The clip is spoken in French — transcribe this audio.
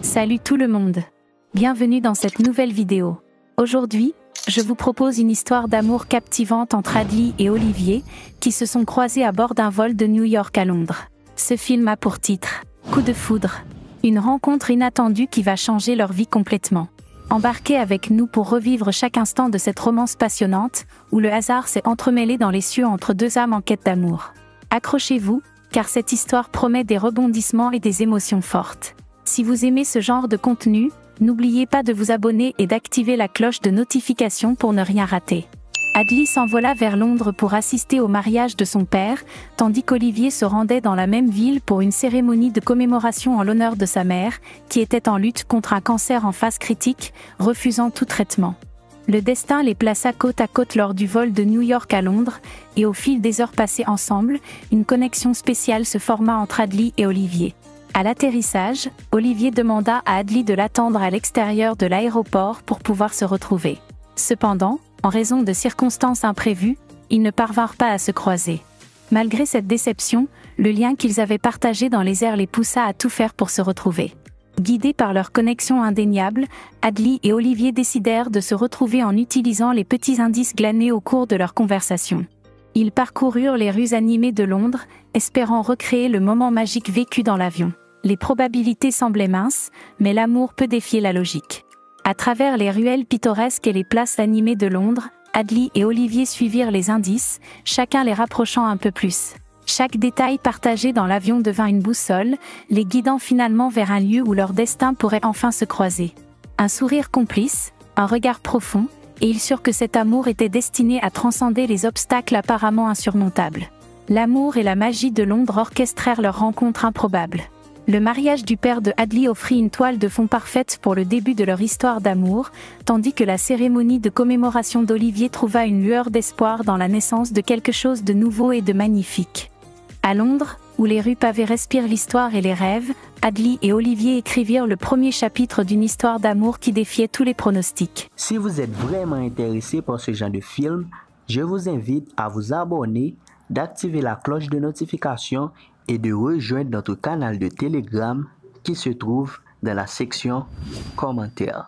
Salut tout le monde. Bienvenue dans cette nouvelle vidéo. Aujourd'hui, je vous propose une histoire d'amour captivante entre Adley et Olivier, qui se sont croisés à bord d'un vol de New York à Londres. Ce film a pour titre « Coup de foudre », une rencontre inattendue qui va changer leur vie complètement. Embarquez avec nous pour revivre chaque instant de cette romance passionnante, où le hasard s'est entremêlé dans les cieux entre deux âmes en quête d'amour. Accrochez-vous, car cette histoire promet des rebondissements et des émotions fortes. Si vous aimez ce genre de contenu, n'oubliez pas de vous abonner et d'activer la cloche de notification pour ne rien rater. Adley s'envola vers Londres pour assister au mariage de son père, tandis qu'Olivier se rendait dans la même ville pour une cérémonie de commémoration en l'honneur de sa mère, qui était en lutte contre un cancer en phase critique, refusant tout traitement. Le destin les plaça côte à côte lors du vol de New York à Londres, et au fil des heures passées ensemble, une connexion spéciale se forma entre Adley et Olivier. À l'atterrissage, Olivier demanda à Adley de l'attendre à l'extérieur de l'aéroport pour pouvoir se retrouver. Cependant, en raison de circonstances imprévues, ils ne parvinrent pas à se croiser. Malgré cette déception, le lien qu'ils avaient partagé dans les airs les poussa à tout faire pour se retrouver. Guidés par leur connexion indéniable, Adley et Olivier décidèrent de se retrouver en utilisant les petits indices glanés au cours de leur conversation. Ils parcoururent les rues animées de Londres, espérant recréer le moment magique vécu dans l'avion. Les probabilités semblaient minces, mais l'amour peut défier la logique. À travers les ruelles pittoresques et les places animées de Londres, Adley et Olivier suivirent les indices, chacun les rapprochant un peu plus. Chaque détail partagé dans l'avion devint une boussole, les guidant finalement vers un lieu où leur destin pourrait enfin se croiser. Un sourire complice, un regard profond, et ils surent que cet amour était destiné à transcender les obstacles apparemment insurmontables. L'amour et la magie de Londres orchestrèrent leur rencontre improbable. Le mariage du père de Adley offrit une toile de fond parfaite pour le début de leur histoire d'amour, tandis que la cérémonie de commémoration d'Olivier trouva une lueur d'espoir dans la naissance de quelque chose de nouveau et de magnifique. À Londres, où les rues pavées respirent l'histoire et les rêves, Adley et Olivier écrivirent le premier chapitre d'une histoire d'amour qui défiait tous les pronostics. Si vous êtes vraiment intéressé par ce genre de film, je vous invite à vous abonner, d'activer la cloche de notification et de rejoindre notre canal de Telegram qui se trouve dans la section commentaires.